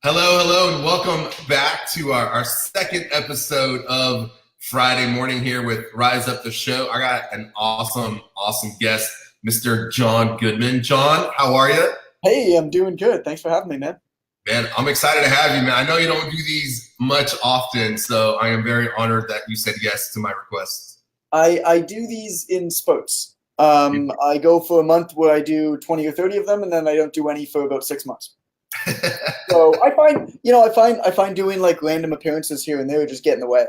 Hello, and welcome back to our second episode of Friday Morning here with Rise Up the Show. I got an awesome guest, Mr. John Goodman. John, how are you? Hey, I'm doing good. Thanks for having me, man. Man, I'm excited to have you, man. I know you don't do these much often, so I am very honored that you said yes to my request. I do these in spurts. I go for a month where I do 20 or 30 of them, and then I don't do any for about 6 months. So I find doing like random appearances here and there just get in the way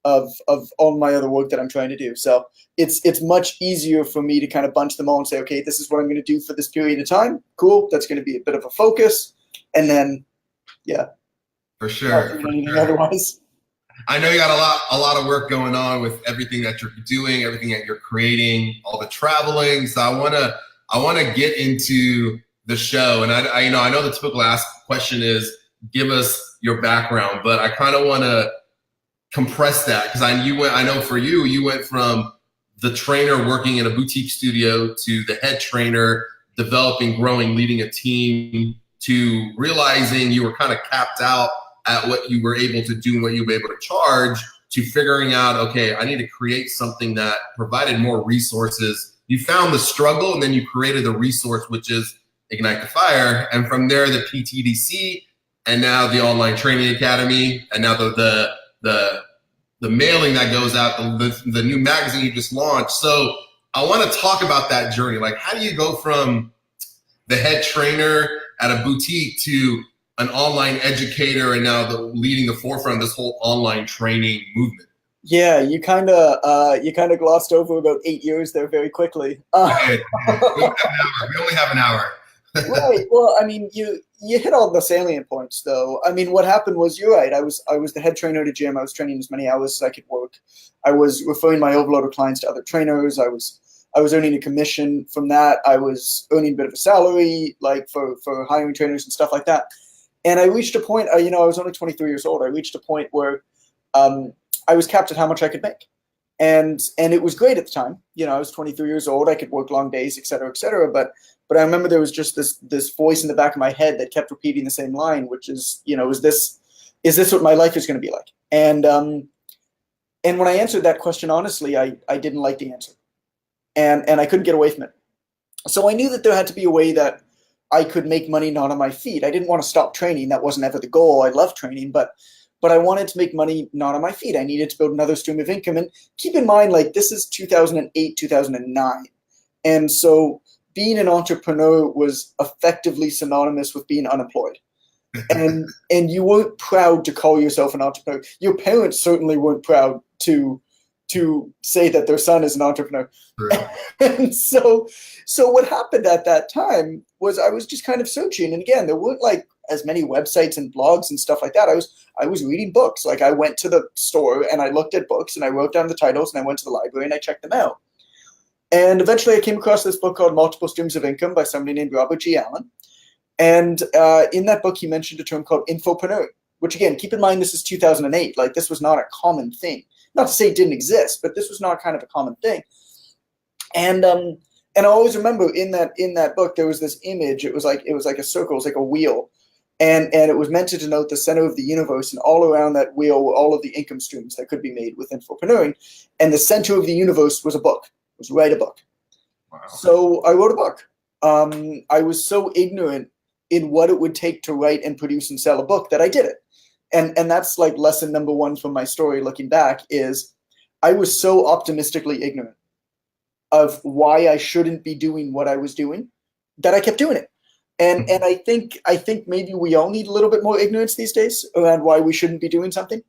of all my other work that I'm trying to do. So it's much easier for me to kind of bunch them all and say, okay, this is what I'm going to do for this period of time. Cool. That's going to be a bit of a focus, and then yeah, For not sure, doing for anything sure. otherwise. I know you got a lot of work going on with everything that you're doing, everything that you're creating, all the traveling. So I wanna get into the show, and I know the typical ask question is give us your background, but I kind of want to compress that because I know for you, you went from the trainer working in a boutique studio to the head trainer, developing, growing, leading a team to realizing you were kind of capped out at what you were able to do and what you were able to charge to figuring out, okay, I need to create something that provided more resources. You found the struggle and then you created the resource, which is Ignite the Fire. And from there, the PTDC and now the online training academy and now the mailing that goes out, the new magazine you just launched. So I want to talk about that journey. Like, how do you go from the head trainer at a boutique to an online educator and now leading the forefront of this whole online training movement? Yeah, you kind of glossed over about 8 years there very quickly. Okay, we only have an hour. Right. Well, I mean, you hit all the salient points, though. I mean, what happened was you're right. I was the head trainer at a gym. I was training as many hours as I could work. I was referring my overload of clients to other trainers. I was earning a commission from that. I was earning a bit of a salary, like for hiring trainers and stuff like that. And I reached a point. I was only 23 years old. I reached a point where I was capped at how much I could make, and it was great at the time. I was 23 years old. I could work long days, et cetera, et cetera. But I remember there was just this voice in the back of my head that kept repeating the same line, which is, is this what my life is going to be like? And when I answered that question honestly, I didn't like the answer, and I couldn't get away from it. So I knew that there had to be a way that I could make money not on my feet. I didn't want to stop training. That wasn't ever the goal. I love training, but I wanted to make money not on my feet. I needed to build another stream of income. And keep in mind, like, this is 2008, 2009. And so being an entrepreneur was effectively synonymous with being unemployed. And you weren't proud to call yourself an entrepreneur. Your parents certainly weren't proud to say that their son is an entrepreneur. Right. And so what happened at that time was I was just kind of searching. And again, there weren't like as many websites and blogs and stuff like that. I was reading books. Like, I went to the store and I looked at books and I wrote down the titles and I went to the library and I checked them out. And eventually I came across this book called Multiple Streams of Income by somebody named Robert G. Allen. And in that book, he mentioned a term called infopreneur, which, again, keep in mind, this is 2008. Like, this was not a common thing. Not to say it didn't exist, but this was not kind of a common thing. And I always remember in that book, there was this image. It was like a circle. It was like a wheel. And it was meant to denote the center of the universe, and all around that wheel were all of the income streams that could be made with infopreneuring. And the center of the universe was a book. It was write a book. Wow. So I wrote a book. I was so ignorant in what it would take to write and produce and sell a book that I did it. And that's like lesson number one from my story looking back is I was so optimistically ignorant of why I shouldn't be doing what I was doing that I kept doing it. And I think maybe we all need a little bit more ignorance these days around why we shouldn't be doing something,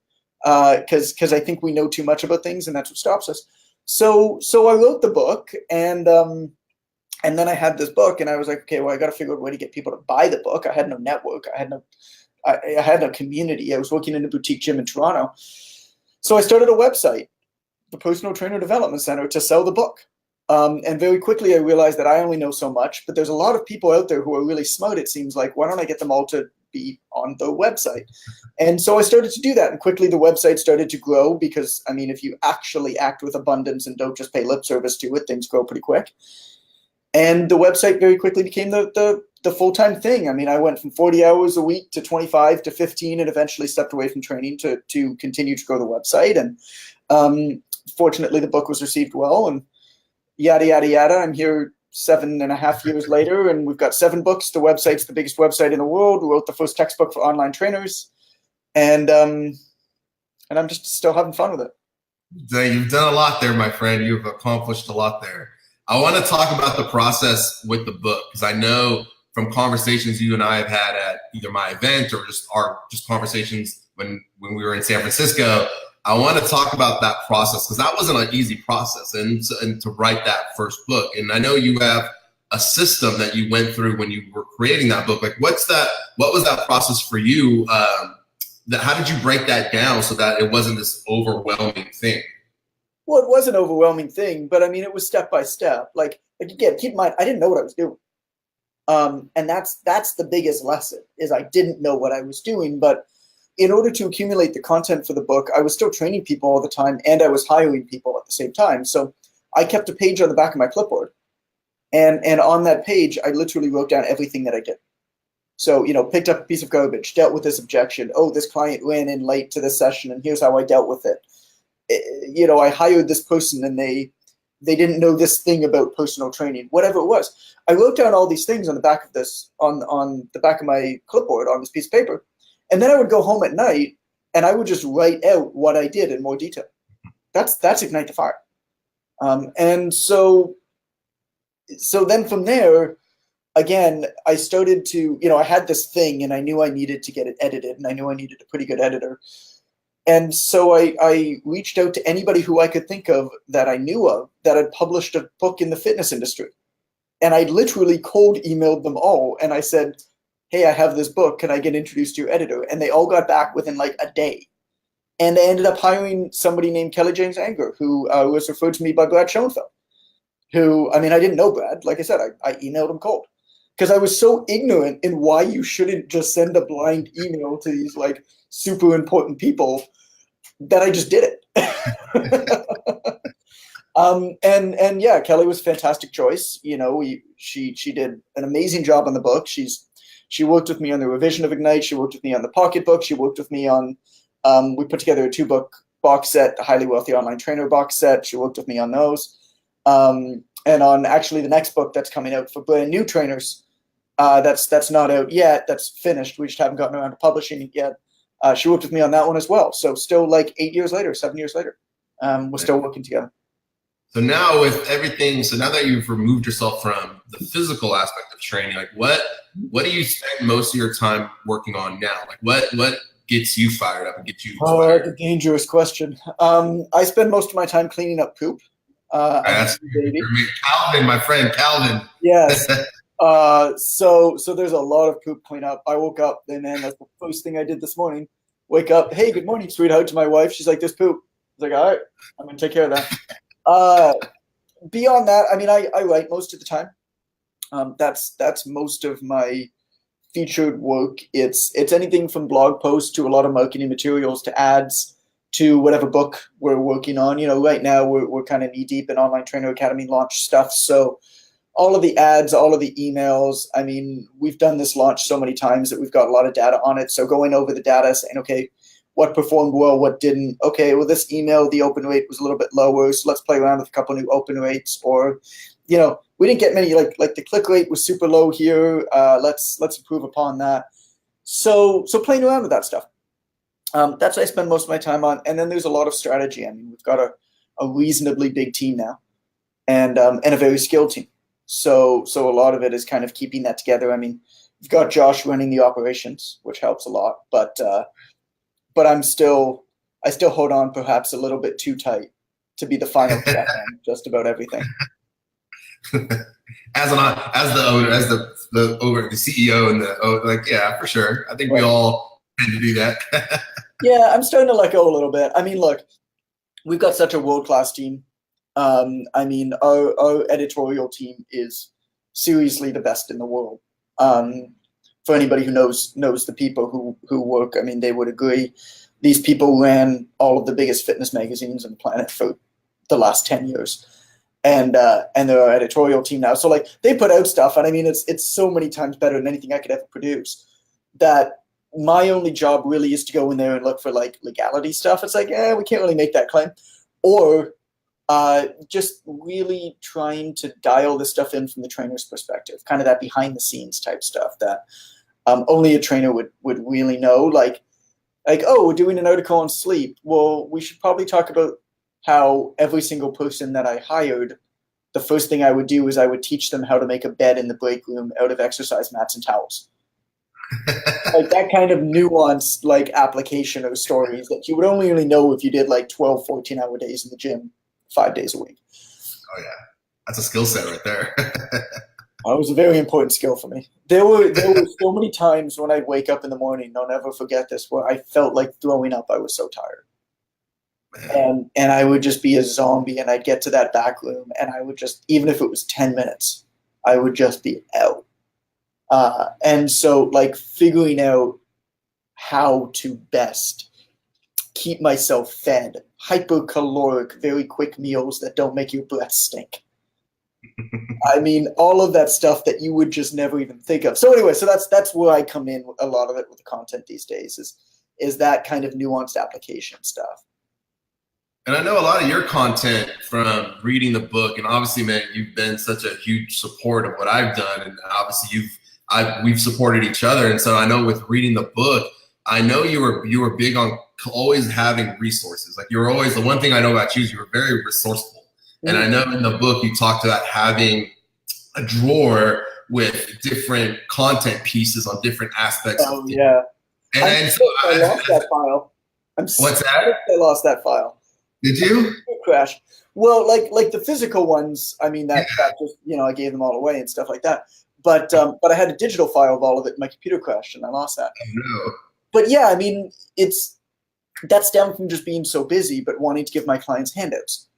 because I think we know too much about things, and that's what stops us. So I wrote the book, and then I had this book, and I was like, okay, well, I got to figure out a way to get people to buy the book. I had no network. I had no community. I was working in a boutique gym in Toronto, so I started a website, the Personal Trainer Development Center, to sell the book. And very quickly, I realized that I only know so much, but there's a lot of people out there who are really smart, it seems like. Why don't I get them all to be on the website? And so I started to do that. And quickly, the website started to grow because, I mean, if you actually act with abundance and don't just pay lip service to it, things grow pretty quick. And the website very quickly became the the full-time thing. I mean, I went from 40 hours a week to 25 to 15 and eventually stepped away from training to continue to grow the website. And fortunately, the book was received well, and yada, yada, yada. I'm here 7.5 years later, and we've got 7 books. The website's the biggest website in the world. We wrote the first textbook for online trainers, and I'm just still having fun with it. You've done a lot there, my friend. You've accomplished a lot there. I want to talk about the process with the book, because I know from conversations you and I have had at either my event or just our conversations when we were in San Francisco. I want to talk about that process, because that wasn't an easy process, and to write that first book. And I know you have a system that you went through when you were creating that book. Like, what was that process for you? How did you break that down so that it wasn't this overwhelming thing? Well, it was an overwhelming thing, but I mean, it was step by step. Like again, keep in mind, I didn't know what I was doing. And that's the biggest lesson, is I didn't know what I was doing. But in order to accumulate the content for the book, I was still training people all the time, and I was hiring people at the same time. So I kept a page on the back of my clipboard. And on that page, I literally wrote down everything that I did. So, picked up a piece of garbage, dealt with this objection. Oh, this client ran in late to this session, and here's how I dealt with it. I hired this person, and they didn't know this thing about personal training, whatever it was. I wrote down all these things on the back of this, on the back of my clipboard on this piece of paper. And then I would go home at night, and I would just write out what I did in more detail. That's Ignite the Fire. And so then from there, again, I started to, I had this thing, and I knew I needed to get it edited, and I knew I needed a pretty good editor. And so I reached out to anybody who I could think of that I knew of that had published a book in the fitness industry. And I literally cold emailed them all, and I said, hey, I have this book. Can I get introduced to your editor? And they all got back within like a day. And I ended up hiring somebody named Kelly James Anger, who was referred to me by Brad Schoenfeld, who, I mean, I didn't know Brad. Like I said, I emailed him cold, because I was so ignorant in why you shouldn't just send a blind email to these like super important people that I just did it. And yeah, Kelly was a fantastic choice. She did an amazing job on the book. She worked with me on the revision of Ignite. She worked with me on the pocketbook. She worked with me on, we put together a 2-book box set, the Highly Wealthy Online Trainer box set. She worked with me on those. And on actually the next book that's coming out for brand new trainers, that's not out yet. That's finished. We just haven't gotten around to publishing it yet. She worked with me on that one as well. So still like 7 years later, we're still working together. So now with everything, now that you've removed yourself from the physical aspect of training, like what do you spend most of your time working on now? Like what gets you fired up and gets you inspired? That's a dangerous question. I spend most of my time cleaning up poop. That's Calvin, my friend, Calvin. Yes. So there's a lot of poop cleanup. I woke up, and then that's the first thing I did this morning. Wake up, hey, good morning, sweetheart, to my wife. She's like, there's poop. I was like, all right, I'm gonna take care of that. Beyond that, I mean, I write most of the time. That's most of my featured work. It's anything from blog posts to a lot of marketing materials to ads to whatever book we're working on. Right now we're kind of knee deep in Online Trainer Academy launch stuff. So all of the ads, all of the emails, I mean, we've done this launch so many times that we've got a lot of data on it. So going over the data, saying, okay, what performed well, what didn't. Okay, well, this email, the open rate was a little bit lower, so let's play around with a couple new open rates. Or, we didn't get many, like the click rate was super low here. Let's improve upon that. So playing around with that stuff. That's what I spend most of my time on. And then there's a lot of strategy. I mean, we've got a reasonably big team now, and a very skilled team. So a lot of it is kind of keeping that together. I mean, we've got Josh running the operations, which helps a lot, but I still hold on perhaps a little bit too tight to be the final check on just about everything. As the owner, as the CEO and yeah, for sure. I think we all tend to do that. Yeah, I'm starting to let go a little bit. I mean, look, we've got such a world-class team. I mean, our editorial team is seriously the best in the world. For anybody who knows the people who work, I mean, they would agree. These people ran all of the biggest fitness magazines on the planet for the last 10 years. and their editorial team now. So like they put out stuff, and I mean it's so many times better than anything I could ever produce, that my only job really is to go in there and look for like legality stuff. It's like, we can't really make that claim. Or just really trying to dial this stuff in from the trainer's perspective, kind of that behind the scenes type stuff that only a trainer would really know. Like, oh, we're doing an article on sleep. Well, we should probably talk about how every single person that I hired, the first thing I would do is I would teach them how to make a bed in the break room out of exercise mats and towels. Like that kind of nuanced like application of stories that you would only really know if you did like 12, 14-hour days in the gym 5 days a week. Oh yeah, that's a skill set right there. It was a very important skill for me. There were so many times when I'd wake up in the morning, I'll never forget this, where I felt like throwing up. I was so tired. And I would just be a zombie, and I'd get to that back room, and I would just, even if it was 10 minutes, I would just be out. And so like figuring out how to best keep myself fed, hypercaloric, very quick meals that don't make your breath stink. I mean, all of that stuff that you would just never even think of. So anyway, so that's where I come in a lot of it with the content these days is that kind of nuanced application stuff. And I know a lot of your content from reading the book, and obviously, man, you've been such a huge support of what I've done, and obviously we've supported each other. And so I know with reading the book, I know you were big on always having resources. Like you were always, the one thing I know about you is you were very resourceful. And I know in the book you talked about having a drawer with different content pieces on different aspects. Oh yeah. And so I lost that file. What's that? I lost that file. Did you? It crashed. Well, like the physical ones, I mean that just, I gave them all away and stuff like that. But I had a digital file of all of it. My computer crashed and I lost that. Oh, no. But yeah, I mean, that's down from just being so busy, but wanting to give my clients handouts.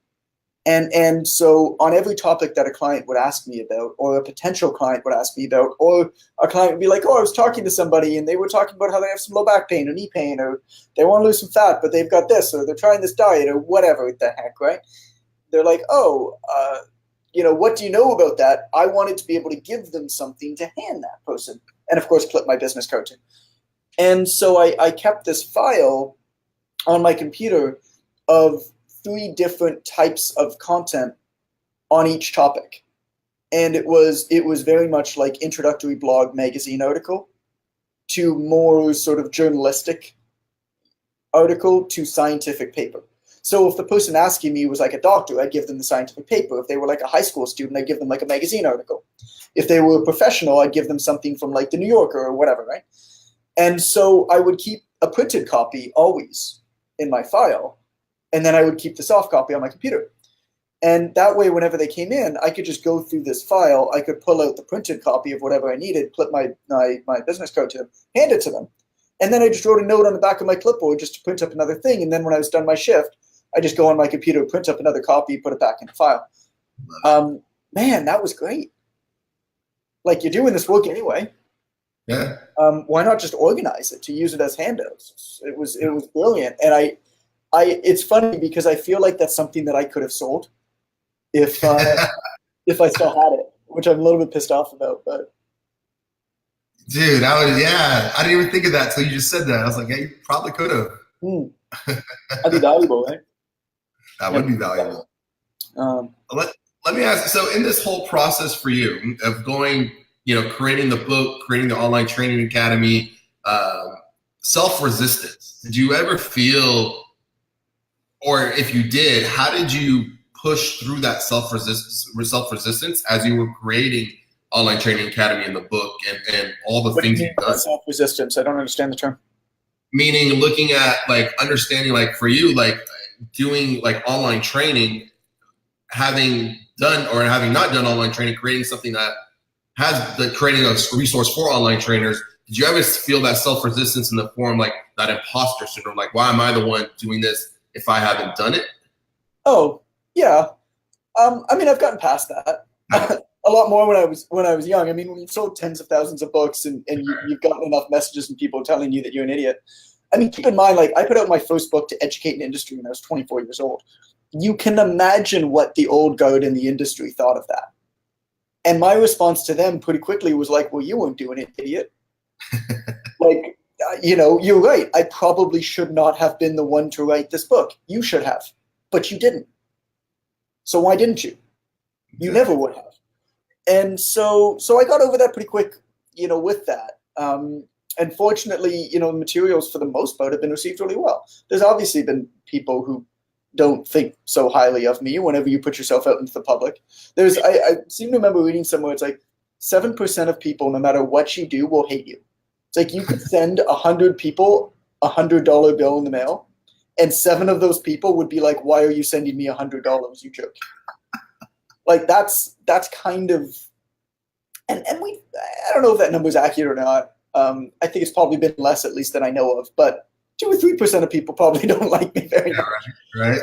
And so on every topic that a client would ask me about, or a potential client would ask me about, or a client would be like, oh, I was talking to somebody and they were talking about how they have some low back pain or knee pain, or they want to lose some fat, but they've got this, or they're trying this diet, or whatever the heck, right? They're like, oh, what do you know about that? I wanted to be able to give them something to hand that person. And of course, clip my business card too. And so I kept this file on my computer of 3 different types of content on each topic. And it was very much like introductory blog magazine article to more sort of journalistic article to scientific paper. So if the person asking me was like a doctor, I'd give them the scientific paper. If they were like a high school student, I'd give them like a magazine article. If they were a professional, I'd give them something from like the New Yorker or whatever, right? And so I would keep a printed copy always in my file, and then I would keep the soft copy on my computer. And that way, whenever they came in, I could just go through this file. I could pull out the printed copy of whatever I needed, clip my business card to them, hand it to them. And then I just wrote a note on the back of my clipboard just to print up another thing. And then when I was done my shift, I just go on my computer, print up another copy, put it back in the file. Man, that was great. Like, you're doing this work anyway. Yeah. Why not just organize it to use it as handouts? It was brilliant. And it's funny because I feel like that's something that I could have sold if I still had it, which I'm a little bit pissed off about. But dude, I didn't even think of that until you just said that. I was like, yeah, you probably could have. That'd be valuable, right? That would be valuable. Let me ask. So, in this whole process for you of going, creating the book, creating the online training academy, self-resistance. Did you ever feel, or if you did, how did you push through that self-resistance as you were creating online training academy in the book and all the things you've done? Self-resistance. I don't understand the term. Meaning looking at like understanding like for you, like doing like online training, having done or having not done online training, creating something that has the creating a resource for online trainers. Did you ever feel that self-resistance in the form like that imposter syndrome? Like, why am I the one doing this if I haven't done it? Oh, yeah. I mean, I've gotten past that a lot more when I was young. I mean, when you've sold tens of thousands of books and you've gotten enough messages from people telling you that you're an idiot. I mean, keep in mind, like, I put out my first book to educate an industry when I was 24 years old. you can imagine what the old guard in the industry thought of that. And my response to them pretty quickly was like, well, you weren't doing it, idiot. Like, you're right. I probably should not have been the one to write this book. You should have, but you didn't. So why didn't you? You never would have. And so I got over that pretty quick, with that. And fortunately, materials for the most part have been received really well. There's obviously been people who don't think so highly of me whenever you put yourself out into the public. I seem to remember reading somewhere, it's like 7% of people, no matter what you do, will hate you. It's like you could send 100 people $100 bill in the mail, and 7 of those people would be like, why are you sending me $100, you jerk? Like that's kind of, and I don't know if that number is accurate or not. I think it's probably been less, at least, than I know of, but 2 or 3% of people probably don't like me very much. Right.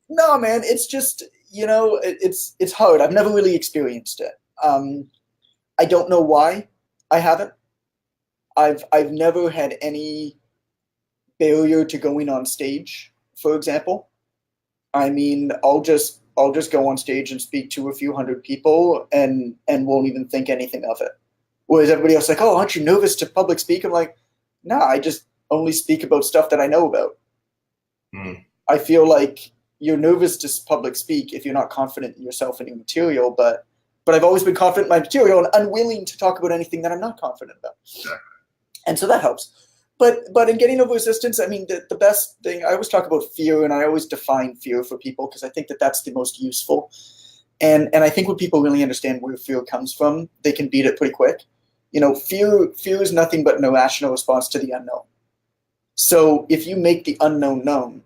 No, man, it's just, it's hard. I've never really experienced it. I don't know why I haven't. I've never had any barrier to going on stage, for example. I mean, I'll just go on stage and speak to a few hundred people and won't even think anything of it. Whereas everybody else is like, oh, aren't you nervous to public speak? I'm like, no, I just only speak about stuff that I know about. I feel like you're nervous to public speak if you're not confident in yourself and your material, but I've always been confident in my material and unwilling to talk about anything that I'm not confident about. Sure. And so that helps. But in getting over resistance, I mean, the best thing, I always talk about fear, and I always define fear for people because I think that that's the most useful. And I think when people really understand where fear comes from, they can beat it pretty quick. Fear is nothing but an irrational response to the unknown. So if you make the unknown known,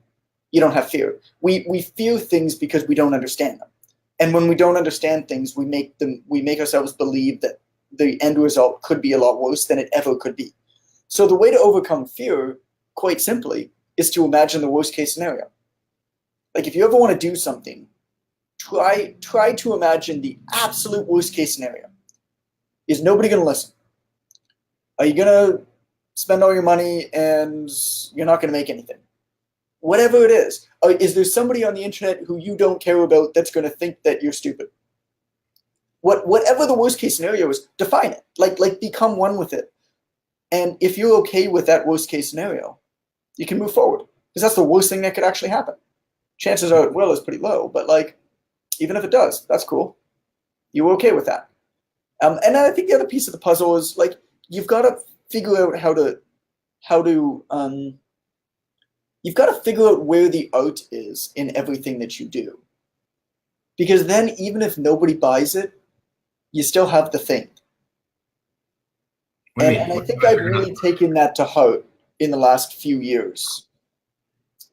you don't have fear. We fear things because we don't understand them. And when we don't understand things, we make ourselves believe that the end result could be a lot worse than it ever could be. So the way to overcome fear, quite simply, is to imagine the worst case scenario. Like if you ever want to do something, try to imagine the absolute worst case scenario. Is nobody going to listen? Are you going to spend all your money and you're not going to make anything? Whatever it is there somebody on the internet who you don't care about that's going to think that you're stupid? Whatever the worst case scenario is, define it. Like become one with it. And if you're okay with that worst case scenario, you can move forward. Because that's the worst thing that could actually happen. Chances are it will is pretty low, but even if it does, that's cool. You're okay with that. And I think the other piece of the puzzle is you've got to figure out you've got to figure out where the art is in everything that you do. Because then even if nobody buys it, you still have the thing. And I think I've really taken that to heart in the last few years.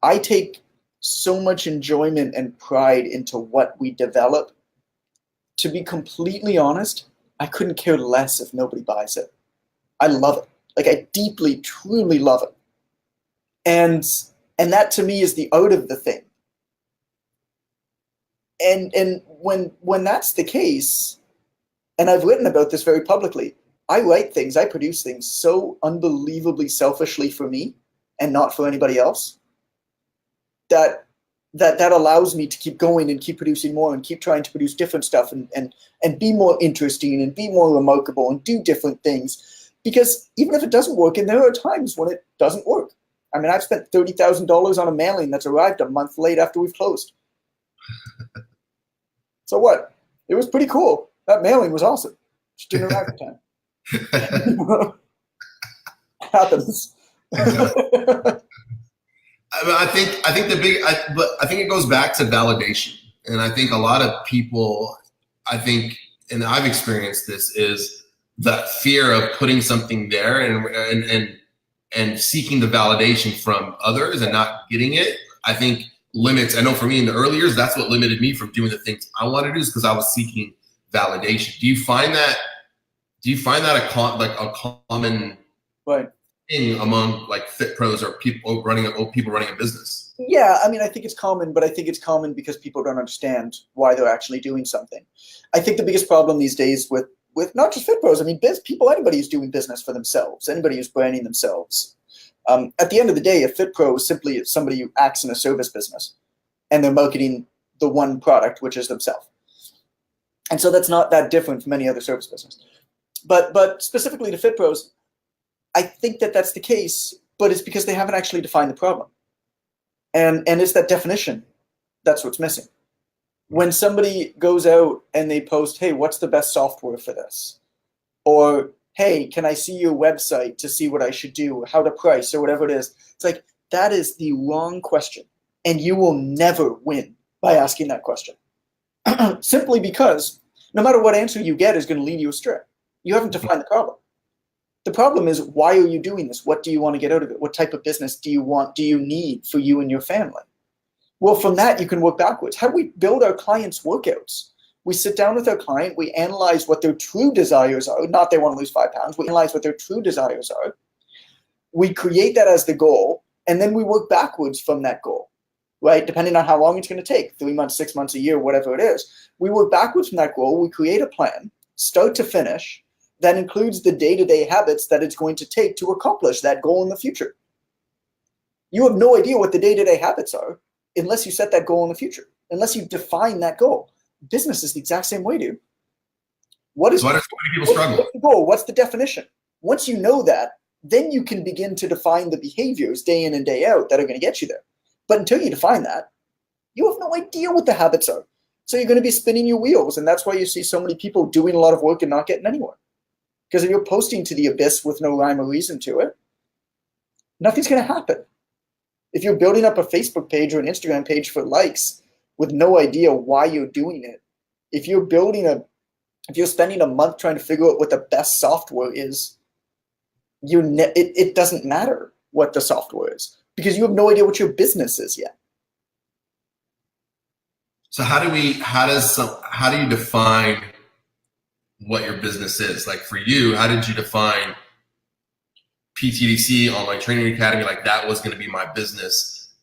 I take so much enjoyment and pride into what we develop. To be completely honest, I couldn't care less if nobody buys it. I love it. I deeply, truly love it. And that to me is the art of the thing. And when that's the case, and I've written about this very publicly, I write things, I produce things so unbelievably selfishly for me and not for anybody else that allows me to keep going and keep producing more and keep trying to produce different stuff and be more interesting and be more remarkable and do different things. Because even if it doesn't work, and there are times when it doesn't work. I mean, I've spent $30,000 on a mailing that's arrived a month late after we've closed. So what? It was pretty cool. That mailing was awesome. Just didn't arrive in time. Happens. I think it goes back to validation, and I think a lot of people, and I've experienced this, is that fear of putting something there and seeking the validation from others and not getting it. I think limits. I know for me in the early years, that's what limited me from doing the things I wanted to do, is because I was seeking validation. Do you find that a common thing among fit pros or people running a business? Yeah, I mean, I think it's common, but I think it's common because people don't understand why they're actually doing something. I think the biggest problem these days with not just fit pros, I mean, anybody who's doing business for themselves, anybody who's branding themselves. At the end of the day, a fit pro is simply somebody who acts in a service business. and they're marketing the one product, which is themselves. And so that's not that different from any other service business. But specifically to Fit Pros, I think that that's the case, but it's because they haven't actually defined the problem. And it's that definition that's what's missing. When somebody goes out and they post, hey, what's the best software for this? Or, hey, can I see your website to see what I should do, how to price, or whatever it is? It's like, that is the wrong question. And you will never win by asking that question. Simply because no matter what answer you get is going to lead you astray. You haven't defined the problem. The problem is, why are you doing this? What do you want to get out of it? What type of business do you need for you and your family? Well, from that, you can work backwards. How do we build our clients' workouts? We sit down with our client, we analyze what their true desires are, not they want to lose 5 pounds, we analyze what their true desires are. We create that as the goal, and then we work backwards from that goal, right? Depending on how long it's going to take, 3 months, 6 months, a year, whatever it is. We work backwards from that goal, we create a plan, start to finish, that includes the day-to-day habits that it's going to take to accomplish that goal in the future. You have no idea what the day-to-day habits are unless you set that goal in the future, unless you define that goal. Business is the exact same way, dude. Why do people struggle? What's the goal? What's the definition? Once you know that, then you can begin to define the behaviors day in and day out that are going to get you there. But until you define that, you have no idea what the habits are. So you're going to be spinning your wheels, and that's why you see so many people doing a lot of work and not getting anywhere. Because if you're posting to the abyss with no rhyme or reason to it, nothing's going to happen. If you're building up a Facebook page or an Instagram page for likes with no idea why you're doing it, if you're spending a month trying to figure out what the best software is, it doesn't matter what the software is because you have no idea what your business is yet. So how do you define what your business is? Like for you, how did you define PTDC, Online Training Academy? Like that was going to be my business.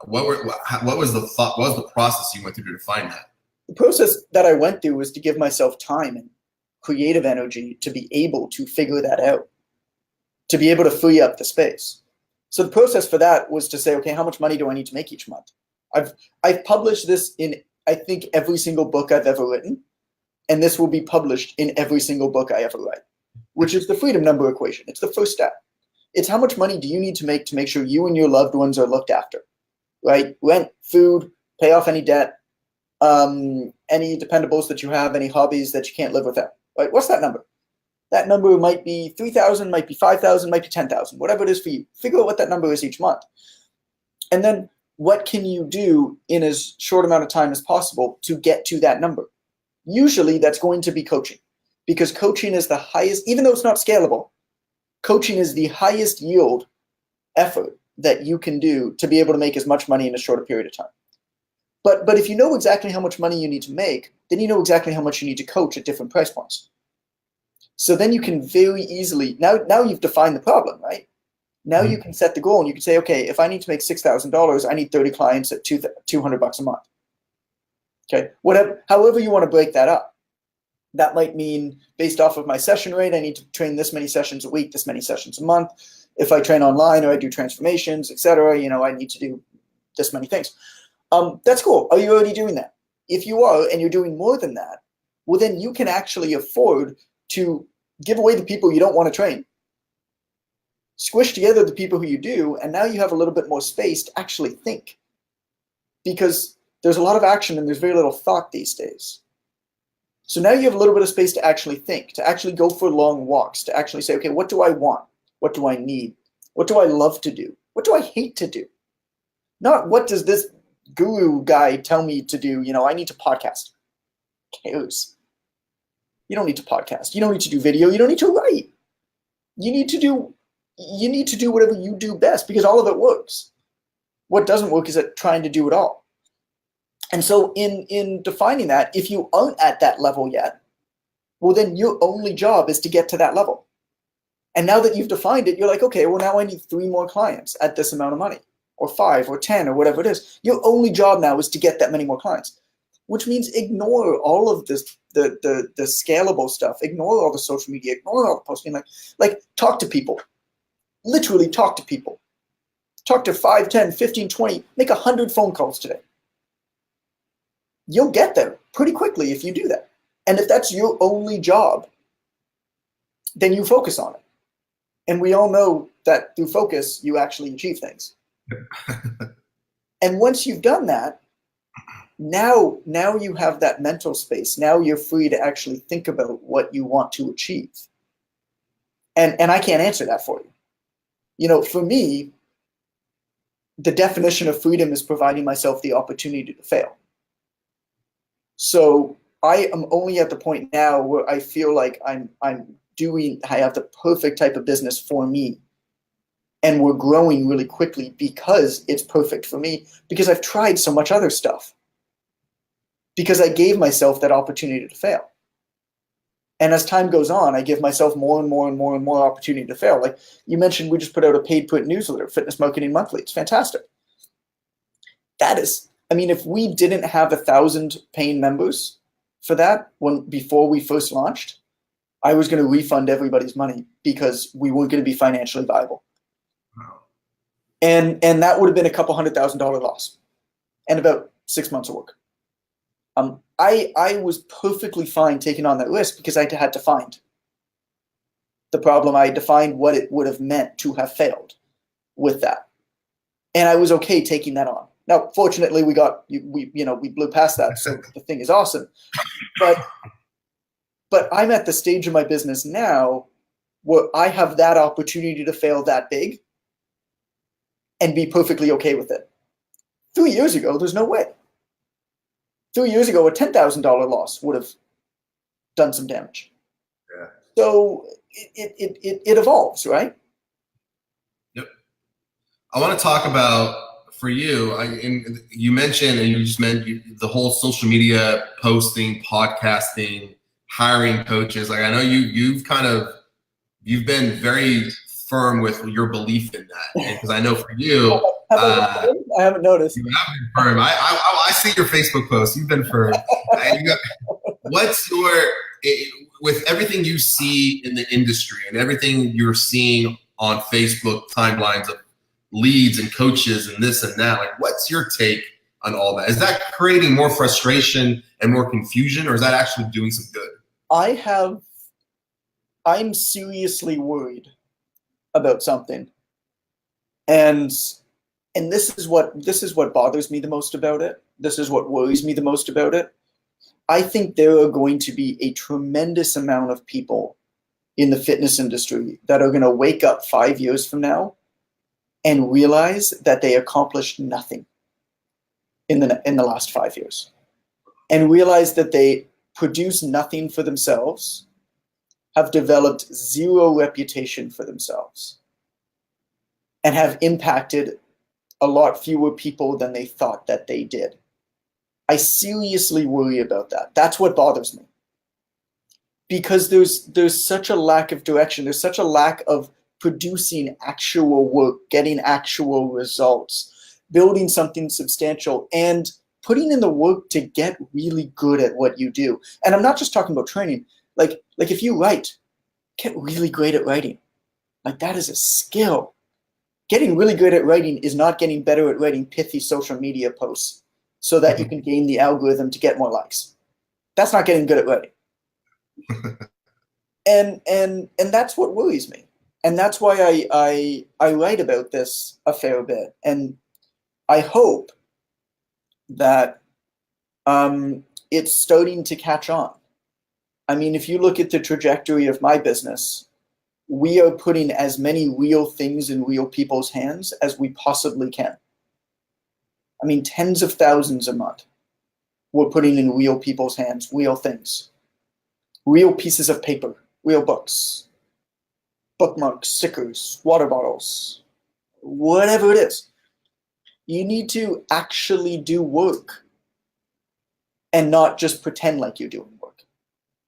What was the thought? What was the process you went through to define that? The process that I went through was to give myself time and creative energy to be able to figure that out, to be able to free up the space. So the process for that was to say, okay, how much money do I need to make each month? I've published this in, I think, every single book I've ever written, and this will be published in every single book I ever write, which is the freedom number equation. It's the first step. It's how much money do you need to make sure you and your loved ones are looked after, right? Rent, food, pay off any debt, any dependables that you have, any hobbies that you can't live without, right? What's that number? That number might be 3,000, might be 5,000, might be 10,000, whatever it is for you. Figure out what that number is each month. And then what can you do in as short amount of time as possible to get to that number? Usually that's going to be coaching, because coaching is the highest, even though it's not scalable, coaching is the highest yield effort that you can do to be able to make as much money in a shorter period of time. But if you know exactly how much money you need to make, then you know exactly how much you need to coach at different price points. So then you can very easily, now you've defined the problem, right? Now you can set the goal and you can say, okay, if I need to make $6,000, I need 30 clients at $200 a month. Okay, however you want to break that up. That might mean based off of my session rate, I need to train this many sessions a week, this many sessions a month. If I train online or I do transformations, etc., I need to do this many things. That's cool. Are you already doing that? If you are, and you're doing more than that, well, then you can actually afford to give away the people you don't want to train. Squish together the people who you do, and now you have a little bit more space to actually think. Because there's a lot of action and there's very little thought these days. So now you have a little bit of space to actually think, to actually go for long walks, to actually say, okay, what do I want? What do I need? What do I love to do? What do I hate to do? Not what does this guru guy tell me to do? I need to podcast. Who cares? You don't need to podcast. You don't need to do video. You don't need to write. You need to do whatever you do best, because all of it works. What doesn't work is at trying to do it all. And so in defining that, if you aren't at that level yet, well, then your only job is to get to that level. And now that you've defined it, you're like, okay, well, now I need 3 more clients at this amount of money, or 5 or 10 or whatever it is. Your only job now is to get that many more clients, which means ignore all of this, the scalable stuff, ignore all the social media, ignore all the posting, like talk to people, literally talk to people. Talk to 5, 10, 15, 20, make 100 phone calls today. you'll get there pretty quickly if you do that. And if that's your only job, then you focus on it. And we all know that through focus, you actually achieve things. And once you've done that, now you have that mental space. Now you're free to actually think about what you want to achieve. And I can't answer that for you. You know, for me, the definition of freedom is providing myself the opportunity to fail. So I am only at the point now where I feel like I have the perfect type of business for me. And we're growing really quickly because it's perfect for me, because I've tried so much other stuff. Because I gave myself that opportunity to fail. And as time goes on, I give myself more and more and more and more opportunity to fail. Like you mentioned, we just put out a paid print newsletter, Fitness Marketing Monthly. It's fantastic. That is, I mean, if we didn't have 1,000 paying members for that before we first launched, I was going to refund everybody's money because we weren't going to be financially viable. Wow. And that would have been a couple $100,000 loss and about 6 months of work. I was perfectly fine taking on that risk because I had defined the problem. I defined what it would have meant to have failed with that. And I was okay taking that on. Now, fortunately, we blew past that, so the thing is awesome. But I'm at the stage of my business now where I have that opportunity to fail that big and be perfectly okay with it. 3 years ago, there's no way. 3 years ago, a $10,000 loss would have done some damage. Yeah. So it evolves, right? Yep. I want to talk about, for you, you mentioned, and you just mentioned the whole social media posting, podcasting, hiring coaches. Like I know you've been very firm with your belief in that, because I know for you, I haven't noticed. You have been firm. I see your Facebook posts. You've been firm. What's with everything you see in the industry and everything you're seeing on Facebook timelines of leads and coaches and this and that, like what's your take on all that? Is that creating more frustration and more confusion, or is that actually doing some good? I'm seriously worried about something. And this is what bothers me the most about it. This is what worries me the most about it. I think there are going to be a tremendous amount of people in the fitness industry that are going to wake up 5 years from now and realize that they accomplished nothing in the last 5 years, and realize that they produced nothing for themselves, have developed zero reputation for themselves, and have impacted a lot fewer people than they thought that they did. I seriously worry about that. That's what bothers me. Because there's such a lack of direction. There's such a lack of producing actual work, getting actual results, building something substantial, and putting in the work to get really good at what you do. And I'm not just talking about training. Like if you write, get really great at writing. Like that is a skill. Getting really good at writing is not getting better at writing pithy social media posts so that you can gain the algorithm to get more likes. That's not getting good at writing. And that's what worries me. And that's why I write about this a fair bit. And I hope that it's starting to catch on. I mean, if you look at the trajectory of my business, we are putting as many real things in real people's hands as we possibly can. I mean, tens of thousands a month we're putting in real people's hands, real things, real pieces of paper, real books, bookmarks, stickers, water bottles, whatever it is. You need to actually do work and not just pretend like you're doing work.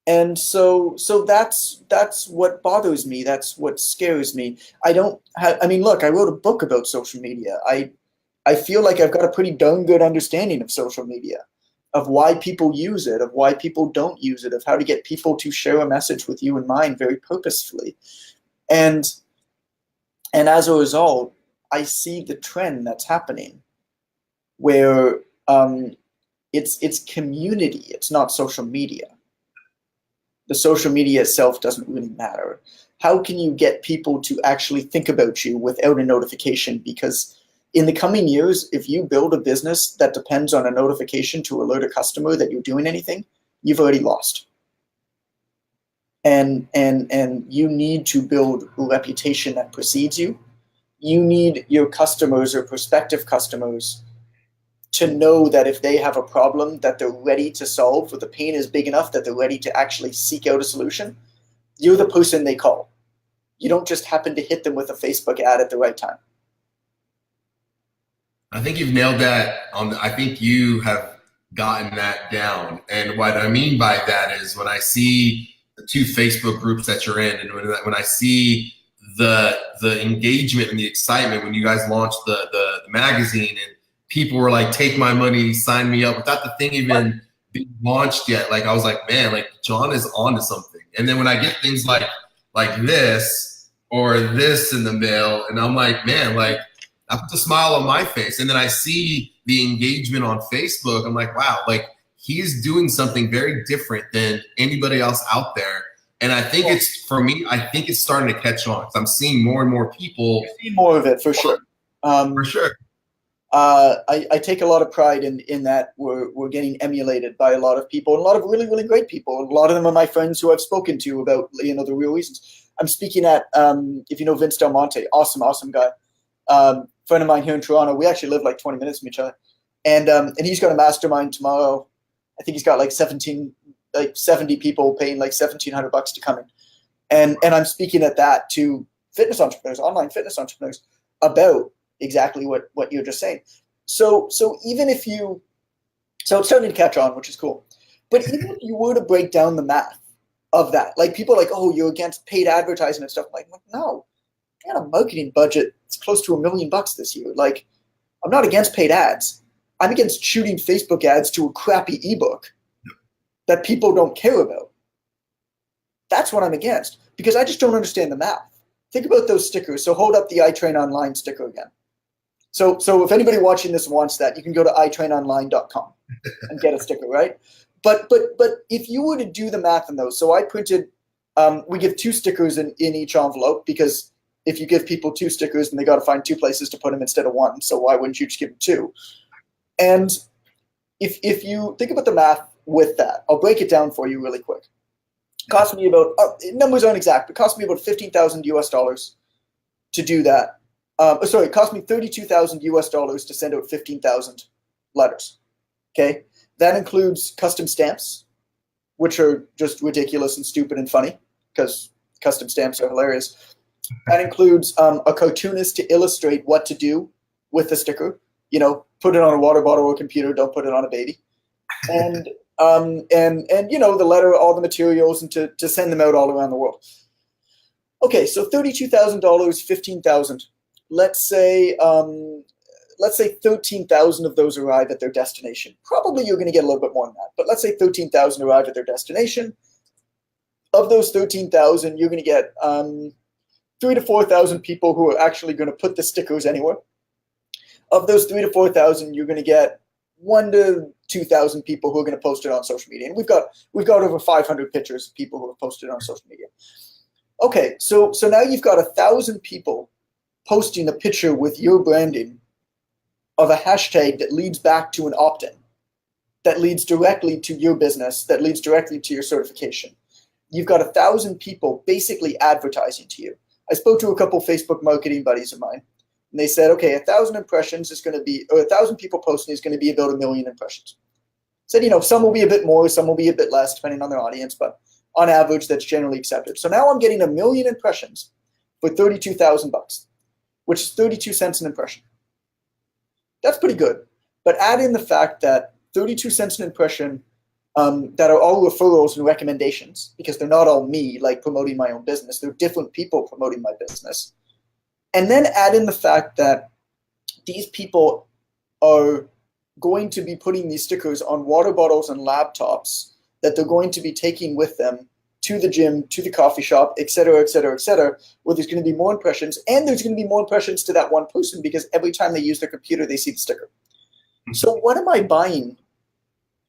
And so that's what bothers me. That's what scares me. I mean, look, I wrote a book about social media. I feel like I've got a pretty darn good understanding of social media, of why people use it, of why people don't use it, of how to get people to share a message with you in mind very purposefully. And as a result, I see the trend that's happening where it's community. It's not social media. The social media itself doesn't really matter. How can you get people to actually think about you without a notification? Because in the coming years, if you build a business that depends on a notification to alert a customer that you're doing anything, you've already lost. And you need to build a reputation that precedes you. You need your customers or prospective customers to know that if they have a problem that they're ready to solve, or the pain is big enough that they're ready to actually seek out a solution, you're the person they call. You don't just happen to hit them with a Facebook ad at the right time. I think you've nailed that I think you have gotten that down. And what I mean by that is when I see the 2 Facebook groups that you're in, and when I see the engagement and the excitement when you guys launched the magazine, and people were like, take my money, sign me up, without the thing even being launched yet. Like, I was like, man, like John is onto something. And then when I get things like this or this in the mail, and I'm like, man, like, I put a smile on my face. And then I see the engagement on Facebook. I'm like, wow, like he's doing something very different than anybody else out there. And I think it's, for me, I think it's starting to catch on. I'm seeing more and more people. You see more of it, for sure. For sure. I take a lot of pride in that we're getting emulated by a lot of people, and a lot of really, really great people. A lot of them are my friends who I've spoken to about, the real reasons. I'm speaking at, if you know Vince Del Monte, awesome guy. Friend of mine here in Toronto. We actually live like 20 minutes from each other. And he's got a mastermind tomorrow. I think he's got like 70 people paying like $1,700 to come in. And I'm speaking at that to fitness entrepreneurs, online fitness entrepreneurs, about exactly what you're just saying. So even if so it's starting to catch on, which is cool. But even if you were to break down the math of that, like people are like, oh, you're against paid advertising and stuff. I'm like, no, I got a marketing budget. It's close to $1 million this year. Like, I'm not against paid ads. I'm against shooting Facebook ads to a crappy ebook that people don't care about. That's what I'm against, because I just don't understand the math. Think about those stickers. So hold up the iTrain Online sticker again. So if anybody watching this wants that, you can go to itrainonline.com and get a sticker, right? But if you were to do the math on those, so I printed, we give 2 stickers in each envelope, because if you give people 2 stickers, then they got to find 2 places to put them instead of 1. So why wouldn't you just give them 2? And if you think about the math with that, I'll break it down for you really quick. It cost me about, numbers aren't exact, but it cost me about $15,000 to do that. It cost me $32,000 to send out 15,000 letters. Okay, that includes custom stamps, which are just ridiculous and stupid and funny, because custom stamps are hilarious. That includes a cartoonist to illustrate what to do with the sticker. Put it on a water bottle or a computer. Don't put it on a baby. And the letter, all the materials, and to send them out all around the world. Okay, so $32,000, $15,000. Let's say 13,000 of those arrive at their destination. Probably you're going to get a little bit more than that, but let's say 13,000 arrive at their destination. Of those 13,000, you're going to get 3,000 to 4,000 people who are actually going to put the stickers anywhere. Of those 3,000 to 4,000, you're going to get 1,000 to 2,000 people who are going to post it on social media. And we've got over 500 pictures of people who have posted on social media. Okay, so now you've got 1,000 people posting a picture with your branding of a hashtag that leads back to an opt-in, that leads directly to your business, that leads directly to your certification. You've got 1,000 people basically advertising to you. I spoke to a couple Facebook marketing buddies of mine, and they said, okay, 1,000 impressions is going to be, or 1,000 people posting is going to be about 1 million impressions. Said, some will be a bit more, some will be a bit less, depending on their audience, but on average, that's generally accepted. So now I'm getting 1 million impressions for $32,000, which is 32 cents an impression. That's pretty good. But add in the fact that 32 cents an impression that are all referrals and recommendations, because they're not all me, like promoting my own business. They're different people promoting my business. And then add in the fact that these people are going to be putting these stickers on water bottles and laptops that they're going to be taking with them to the gym, to the coffee shop, et cetera, where there's going to be more impressions, and there's going to be more impressions to that one person, because every time they use their computer, they see the sticker. So what am I buying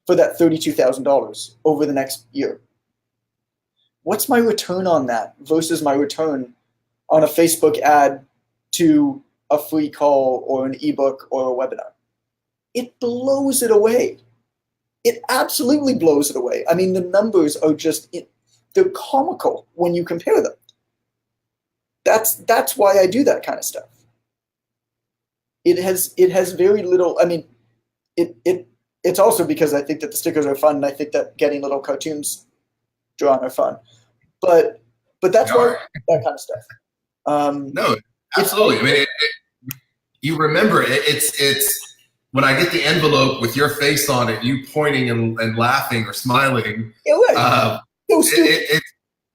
for that $32,000 over the next year. What's my return on that versus my return on a Facebook ad to a free call or an ebook or a webinar? It blows it away. It absolutely blows it away. I mean, the numbers are just, they're comical when you compare them. That's why I do that kind of stuff. It has very little, I mean, it's also because I think that the stickers are fun, and I think that getting little cartoons drawn are fun. But that's why that kind of stuff. No, absolutely. I mean, you remember it. It's when I get the envelope with your face on it, you pointing and laughing or smiling. Yeah, right.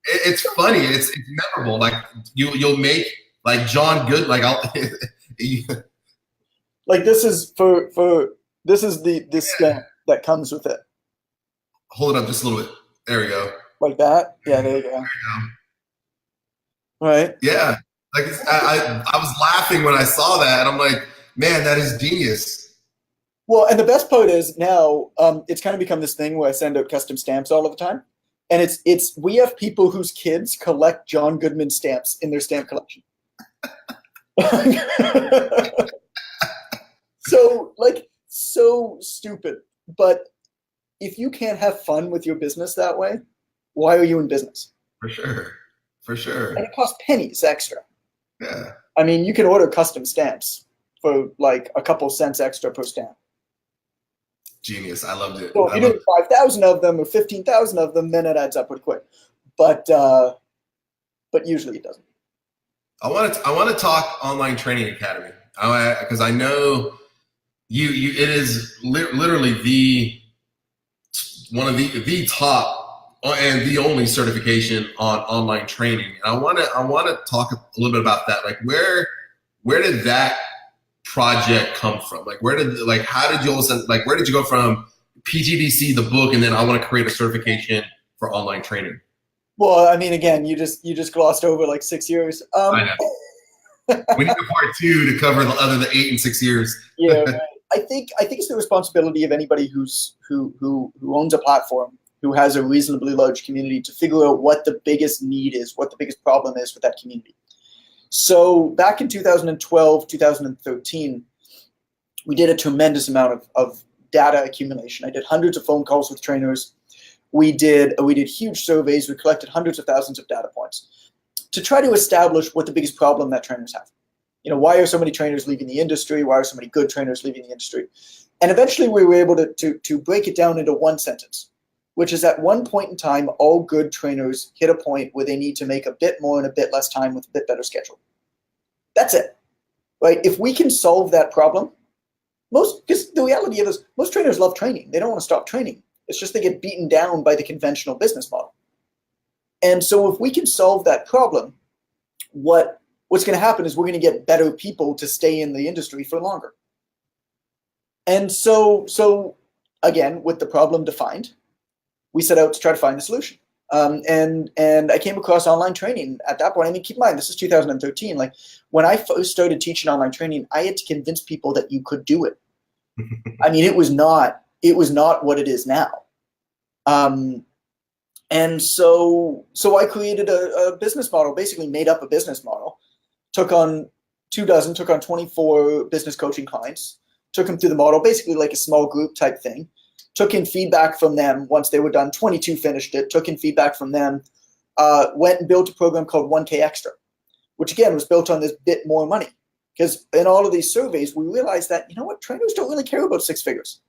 It's funny. It's memorable. Like you'll make like John Good. Like like this is this is the stamp that comes with it. Hold it up just a little bit. There we go. Like that. Yeah, there you go. There you go. Right. Yeah. Like I was laughing when I saw that, and I'm like, man, that is genius. Well, and the best part is now it's kind of become this thing where I send out custom stamps all of the time, and we have people whose kids collect John Goodman stamps in their stamp collection. So stupid. But if you can't have fun with your business that way, why are you in business? For sure. And it costs pennies extra. Yeah. I mean, you can order custom stamps for like a couple cents extra per stamp. Genius. I loved it. So if you do 5,000 of them or 15,000 of them, then it adds up pretty quick. But usually it doesn't. I want to talk Online Training Academy because I know you. It is literally one of the top and the only certification on online training. And I want to talk a little bit about that. Like where did that project come from? Like how did you all of a sudden, like where did you go from PGDC, the book, and then I want to create a certification for online training? Well, I mean, again, you just glossed over like 6 years. I know. We need a part 2 to cover the 8 and 6 years. Yeah, right. I think it's the responsibility of anybody who owns a platform, who has a reasonably large community, to figure out what the biggest need is, what the biggest problem is with that community. So back in 2012, 2013, we did a tremendous amount of data accumulation. I did hundreds of phone calls with trainers. We did huge surveys. We collected hundreds of thousands of data points to try to establish what the biggest problem that trainers have. You know, why are so many trainers leaving the industry? Why are so many good trainers leaving the industry? And eventually we were able to break it down into one sentence, which is at one point in time, all good trainers hit a point where they need to make a bit more in a bit less time with a bit better schedule. That's it, right? If we can solve that problem, because the reality of it is most trainers love training. They don't want to stop training. It's just they get beaten down by the conventional business model. And so if we can solve that problem, what's going to happen is we're going to get better people to stay in the industry for longer. And so again, with the problem defined, we set out to try to find the solution. And I came across online training at that point. I mean, keep in mind, this is 2013. Like when I first started teaching online training, I had to convince people that you could do it. I mean, it was not what it is now. And so I created a business model, basically made up a business model, took on 24 business coaching clients, took them through the model, basically like a small group type thing, took in feedback from them. Once they were done, 22 finished it, took in feedback from them, went and built a program called 1K Extra, which again was built on this bit more money. Because in all of these surveys, we realized that, you know what, trainers don't really care about 6 figures.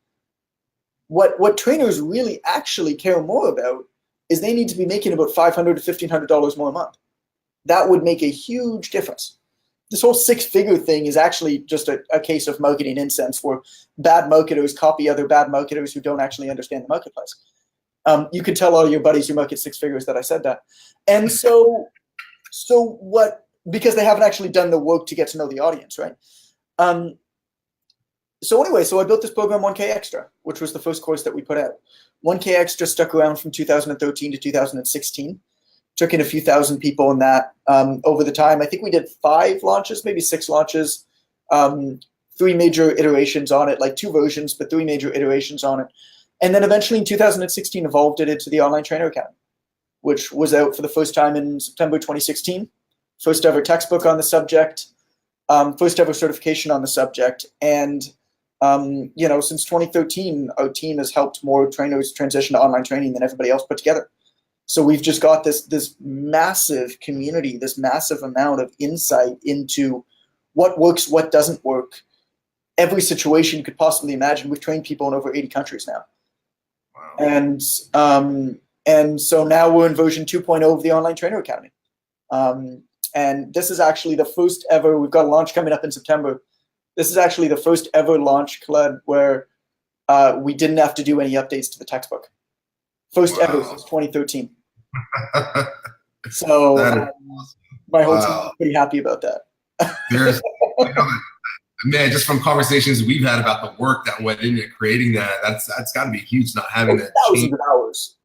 What trainers really actually care more about is they need to be making about $500 to $1,500 more a month. That would make a huge difference. This whole 6-figure thing is actually just a case of marketing incense where bad marketers copy other bad marketers who don't actually understand the marketplace. You could tell all your buddies who market 6 figures that I said that. And because they haven't actually done the work to get to know the audience, right? So I built this program 1K Extra, which was the first course that we put out. 1K Extra stuck around from 2013 to 2016. Took in a few thousand people in that over the time. I think we did 5 launches, maybe 6 launches, 3 major iterations on it, like 2 versions, but 3 major iterations on it. And then eventually in 2016 evolved it into the Online Trainer Academy, which was out for the first time in September 2016. First ever textbook on the subject, first ever certification on the subject. And, since 2013, our team has helped more trainers transition to online training than everybody else put together. So we've just got this massive community, this massive amount of insight into what works, what doesn't work. Every situation you could possibly imagine. We've trained people in over 80 countries now. Wow. And so now we're in version 2.0 of the Online Trainer Academy. And this is actually the first ever, we've got a launch coming up in September. This is actually the first ever launch, Claude, where we didn't have to do any updates to the textbook. First ever since 2013. So my whole team is pretty happy about that. There's, man, just from conversations we've had about the work that went into creating that, that's got to be huge. Not having that thousands of hours.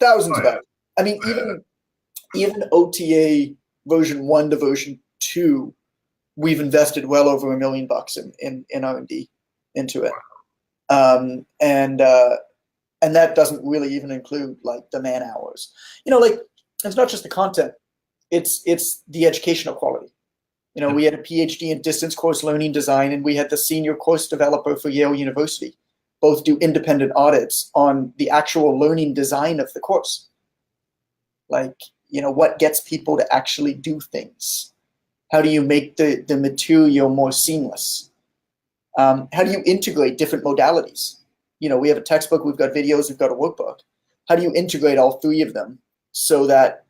I mean, even OTA version 1 to version 2, we've invested well over $1 million in R&D into it. And that doesn't really even include like the man hours. It's not just the content; it's the educational quality. We had a PhD in distance course learning design, and we had the senior course developer for Yale University both do independent audits on the actual learning design of the course. What gets people to actually do things? How do you make the material more seamless? How do you integrate different modalities? We have a textbook, we've got videos, we've got a workbook. How do you integrate all three of them so that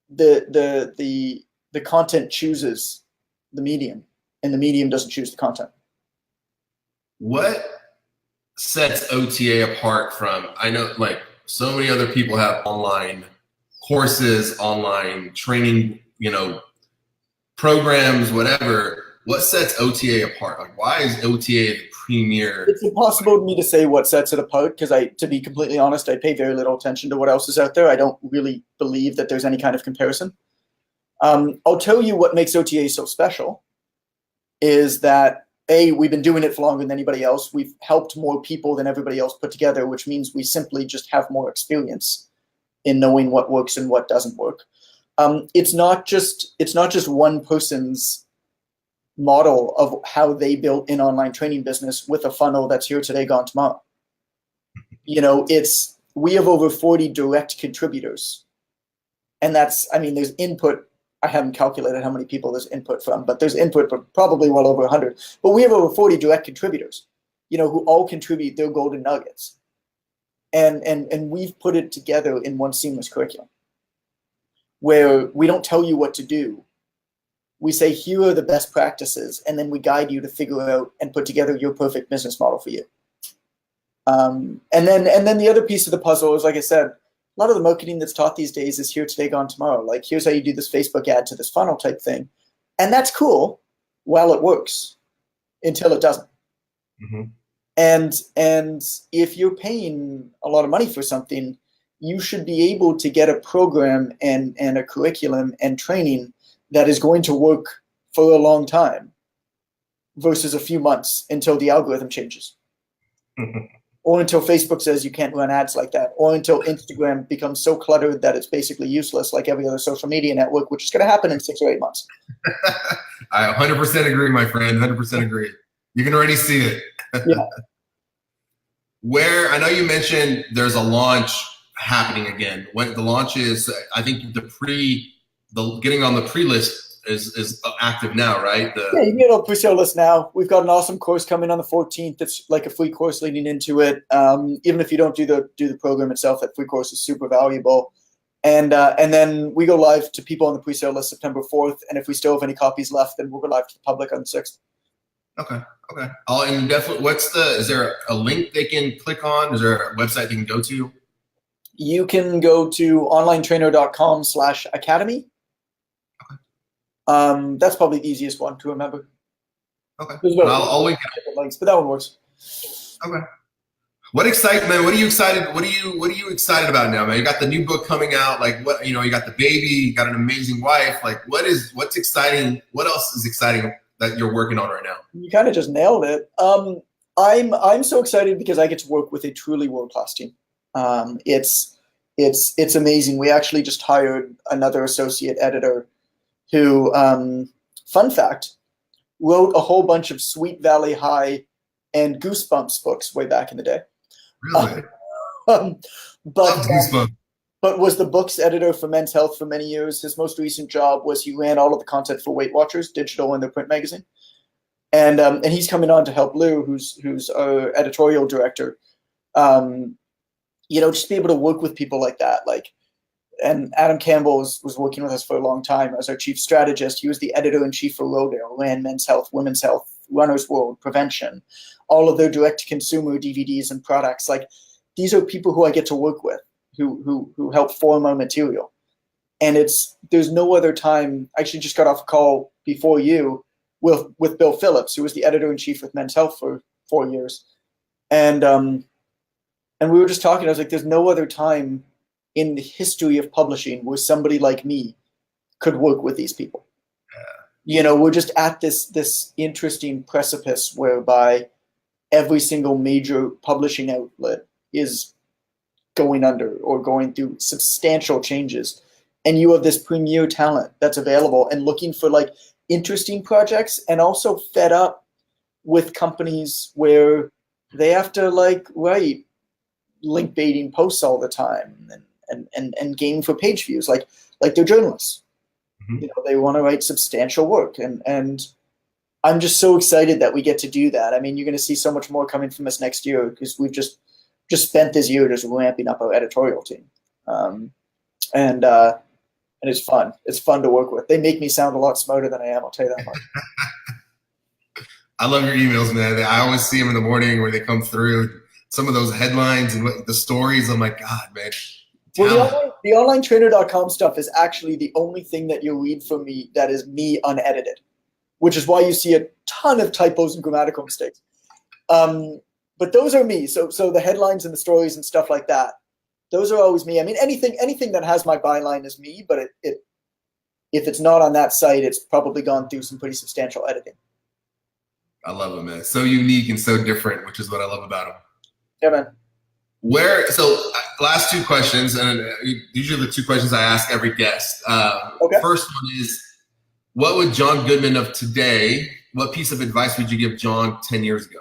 the content chooses the medium and the medium doesn't choose the content? What sets OTA apart from, I know like so many other people have online courses, online training, programs, whatever. What sets OTA apart? Like, why is OTA the premier? It's impossible for me to say what sets it apart because to be completely honest, I pay very little attention to what else is out there. I don't really believe that there's any kind of comparison. I'll tell you what makes OTA so special is that we've been doing it for longer than anybody else. We've helped more people than everybody else put together, which means we simply just have more experience in knowing what works and what doesn't work. It's not just one person's model of how they built an online training business with a funnel that's here today, gone tomorrow. We have over 40 direct contributors, and there's input. I haven't calculated how many people there's input from, but there's input from probably well over 100. But we have over 40 direct contributors, who all contribute their golden nuggets. And we've put it together in one seamless curriculum where we don't tell you what to do. We say, here are the best practices, and then we guide you to figure out and put together your perfect business model for you. And then the other piece of the puzzle is, like I said, a lot of the marketing that's taught these days is here today, gone tomorrow. Like, here's how you do this Facebook ad to this funnel type thing. And that's cool while it works until it doesn't. Mm-hmm. And if you're paying a lot of money for something, you should be able to get a program and a curriculum and training that is going to work for a long time versus a few months until the algorithm changes. Or until Facebook says you can't run ads like that, or until Instagram becomes so cluttered that it's basically useless like every other social media network, which is going to happen in 6 or 8 months. I 100% agree, my friend, 100% agree. You can already see it. Yeah. Where, I know you mentioned there's a launch happening again. When the launch is, I think getting on the pre-list is active now, right? Yeah, you can get on the pre-sale list now. We've got an awesome course coming on the 14th. It's like a free course leading into it. Even if you don't do the program itself, that free course is super valuable. And then we go live to people on the pre-sale list September 4th. And if we still have any copies left, then we'll go live to the public on the 6th. Okay. And definitely, is there a link they can click on? Is there a website they can go to? You can go to onlinetrainer.com/academy. That's probably the easiest one to remember. Okay. I'll link it. Links, but that one works. Okay. What excitement? What are you excited? What are you excited about now, man? You got the new book coming out. Like, what, you got the baby, you got an amazing wife. Like, what's exciting? What else is exciting that you're working on right now? You kind of just nailed it. I'm so excited because I get to work with a truly world-class team. It's amazing. We actually just hired another associate editor who, fun fact, wrote a whole bunch of Sweet Valley High and Goosebumps books way back in the day. Really? Um, but Love Goosebumps. but was the books editor for Men's Health for many years. His most recent job was he ran all of the content for Weight Watchers, digital and their print magazine. And he's coming on to help Lou, who's our editorial director. Just be able to work with people like that. And Adam Campbell was working with us for a long time as our chief strategist. He was the editor-in-chief for Rodale, ran Men's Health, Women's Health, Runner's World, Prevention, all of their direct-to-consumer DVDs and products. These are people who I get to work with, who help form our material. And there's no other time. I actually just got off a call before you with Bill Phillips, who was the editor-in-chief with Men's Health for 4 years. And we were just talking. I was like, there's no other time in the history of publishing where somebody like me could work with these people. Yeah. We're just at this interesting precipice whereby every single major publishing outlet is going under or going through substantial changes. And you have this premier talent that's available and looking for interesting projects, and also fed up with companies where they have to write link baiting posts all the time and game for page views like they're journalists. Mm-hmm. They want to write substantial work, and I'm just so excited that we get to do that. I mean, you're going to see so much more coming from us next year because we've just spent this year just ramping up our editorial team. And it's fun. It's fun to work with. They make me sound a lot smarter than I am, I'll tell you that much. I love your emails, man. I always see them in the morning where they come through. Some of those headlines and the stories, I'm like, God, man. Well, the onlinetrainer.com stuff is actually the only thing that you read from me that is me unedited, which is why you see a ton of typos and grammatical mistakes. But those are me. So the headlines and the stories and stuff like that, those are always me. I mean, anything that has my byline is me, but if it's not on that site, it's probably gone through some pretty substantial editing. I love it, man. So unique and so different, which is what I love about him. Yeah, man. So last two questions, and these are the two questions I ask every guest. Okay. First one is, what would John Goodman of today, what piece of advice would you give John 10 years ago?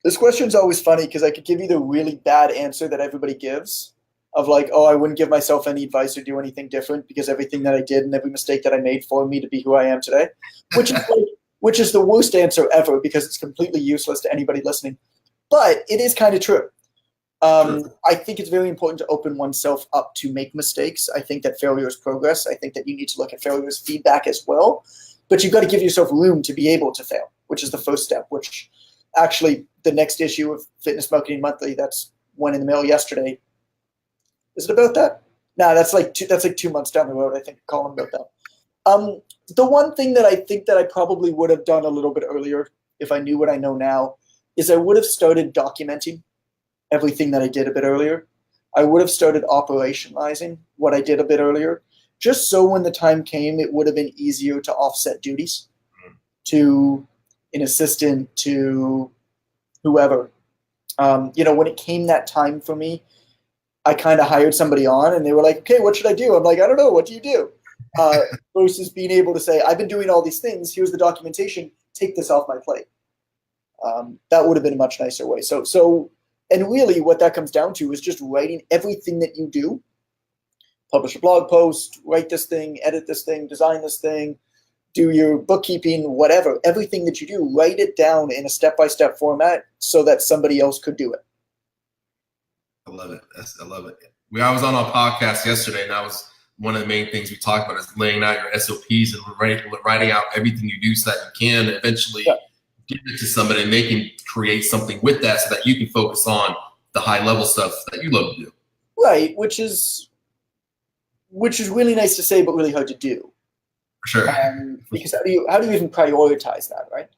This question's always funny because I could give you the really bad answer that everybody gives of I wouldn't give myself any advice or do anything different because everything that I did and every mistake that I made formed me to be who I am today, which is the worst answer ever because it's completely useless to anybody listening. But it is kind of true. Sure. I think it's very important to open oneself up to make mistakes. I think that failure is progress. I think that you need to look at failure as feedback as well. But you've got to give yourself room to be able to fail, which is the first step, which actually the next issue of Fitness Marketing Monthly, that's went in the mail yesterday. Is it about that? No, that's like 2 months down the road, I think, a column about that. The one thing that I think that I probably would have done a little bit earlier if I knew what I know now is I would have started documenting everything that I did a bit earlier. I would have started operationalizing what I did a bit earlier, just so when the time came, it would have been easier to offset duties to an assistant, to whoever. When it came that time for me, I kind of hired somebody on and they were like, okay, what should I do? I'm like, I don't know. What do you do? Versus being able to say, I've been doing all these things. Here's the documentation. Take this off my plate. That would have been a much nicer way. And really what that comes down to is just writing everything that you do. Publish a blog post, write this thing, edit this thing, design this thing, do your bookkeeping, whatever. Everything that you do, write it down in a step-by-step format so that somebody else could do it. I love it. I love it. I was on our podcast yesterday, and that was one of the main things we talked about is laying out your SOPs and writing out everything you do so that you can eventually give it to somebody and they can create something with that so that you can focus on the high-level stuff that you love to do. Right, which is really nice to say, but really hard to do. For sure. Because how do you even prioritize that, right?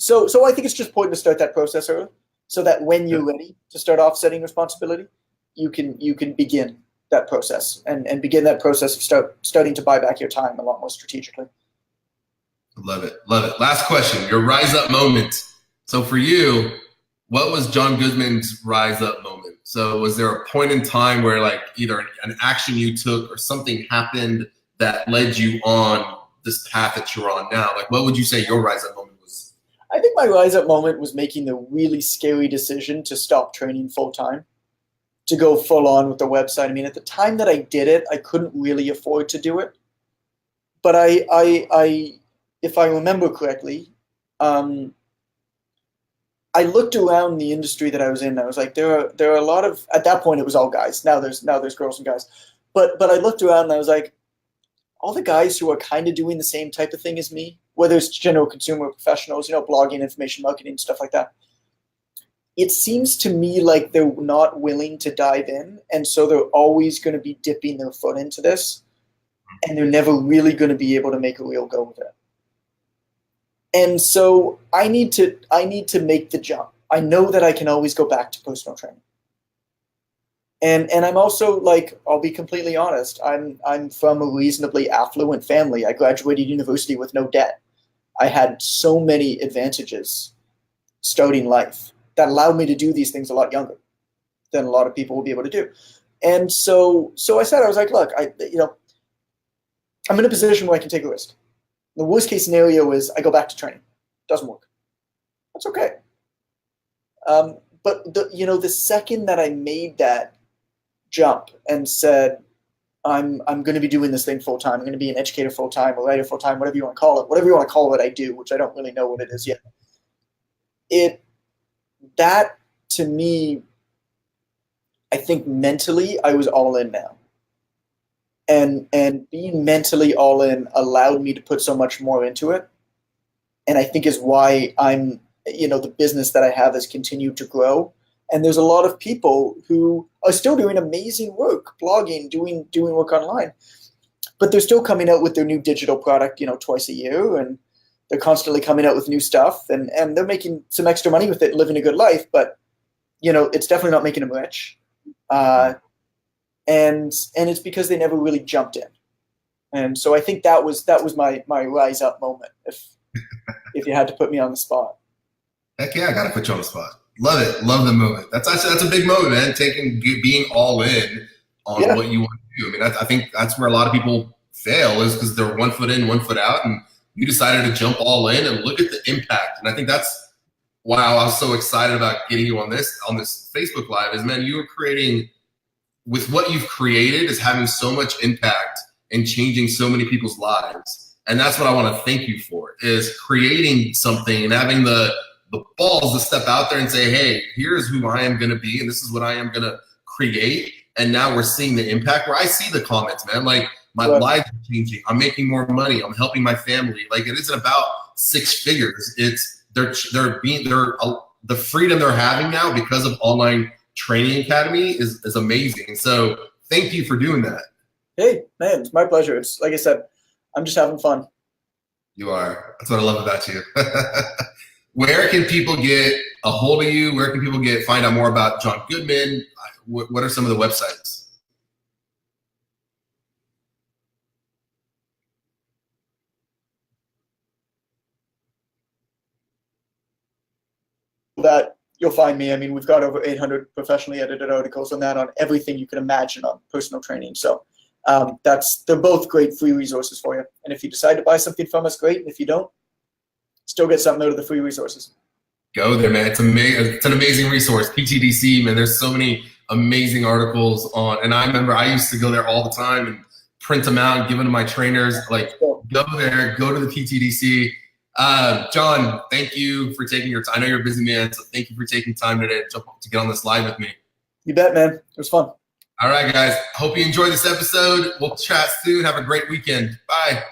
So I think it's just important to start that process early, so that when you're ready to start offsetting responsibility, you can begin that process and begin that process of starting to buy back your time a lot more strategically. Love it. Love it. Last question, your rise up moment. So for you, what was John Goodman's rise up moment? So was there a point in time where like either an action you took or something happened that led you on this path that you're on now? Like, what would you say your rise up moment was? I think my rise up moment was making the really scary decision to stop training full time, to go full on with the website. I mean, at the time that I did it, I couldn't really afford to do it. But if I remember correctly, I looked around the industry that I was in. And I was like, there are a lot of, at that point it was all guys. Now there's girls and guys. But I looked around and I was like, all the guys who are kind of doing the same type of thing as me, whether it's general consumer professionals, blogging, information marketing, stuff like that. It seems to me like they're not willing to dive in, and so they're always going to be dipping their foot into this, and they're never really going to be able to make a real go of it. And so I need to make the jump. I know that I can always go back to personal training. And I'm also, like, I'll be completely honest, I'm from a reasonably affluent family. I graduated university with no debt. I had so many advantages starting life that allowed me to do these things a lot younger than a lot of people will be able to do. And so I said, I was like, look, I'm in a position where I can take a risk. The worst case scenario is I go back to training. Doesn't work. That's okay. But the second that I made that jump and said, I'm going to be doing this thing full time. I'm going to be an educator full time, a writer full time, whatever you want to call it, whatever you want to call what I do, which I don't really know what it is yet. That to me, I think mentally I was all in now. And being mentally all in allowed me to put so much more into it. And I think is why I'm, the business that I have has continued to grow. And there's a lot of people who are still doing amazing work, blogging, doing work online, but they're still coming out with their new digital product, twice a year, and they're constantly coming out with new stuff, and they're making some extra money with it, living a good life, but it's definitely not making them rich. And it's because they never really jumped in. And so I think that was my rise up moment, if you had to put me on the spot. Heck yeah, I got to put you on the spot. Love it. Love the moment. That's a big moment, man. Being all in on what you want to do. I mean, I think that's where a lot of people fail, is because they're 1 foot in, 1 foot out, and you decided to jump all in and look at the impact. And I think that's why I was so excited about getting you on this Facebook Live. Is, man, you are creating, with what you've created, is having so much impact and changing so many people's lives. And that's what I want to thank you for, is creating something and having the balls to step out there and say, hey, here's who I am going to be, and this is what I am going to create. And now we're seeing the impact, where I see the comments, man. Like, my life is changing. I'm making more money. I'm helping my family. Like, it isn't about 6 figures. It's the freedom they're having now because of Online Training Academy is amazing. So thank you for doing that. Hey, man, it's my pleasure. It's, like I said, I'm just having fun. You are. That's what I love about you. Where can people get a hold of you? Where can people find out more about John Goodman? What are some of the websites? That you'll find me. I mean, we've got over 800 professionally edited articles on that, on everything you can imagine on personal training. So they're both great free resources for you. And if you decide to buy something from us, great. And if you don't, still get something out of the free resources. Go there, man. It's amazing. It's an amazing resource. PTDC, man. There's so many amazing articles on. And I remember I used to go there all the time and print them out and give them to my trainers. Like, go there, go to the PTDC. John, thank you for taking your time. I know you're a busy man, so thank you for taking time today to get on this live with me. You bet, man. It was fun. All right, guys. Hope you enjoyed this episode. We'll chat soon. Have a great weekend. Bye.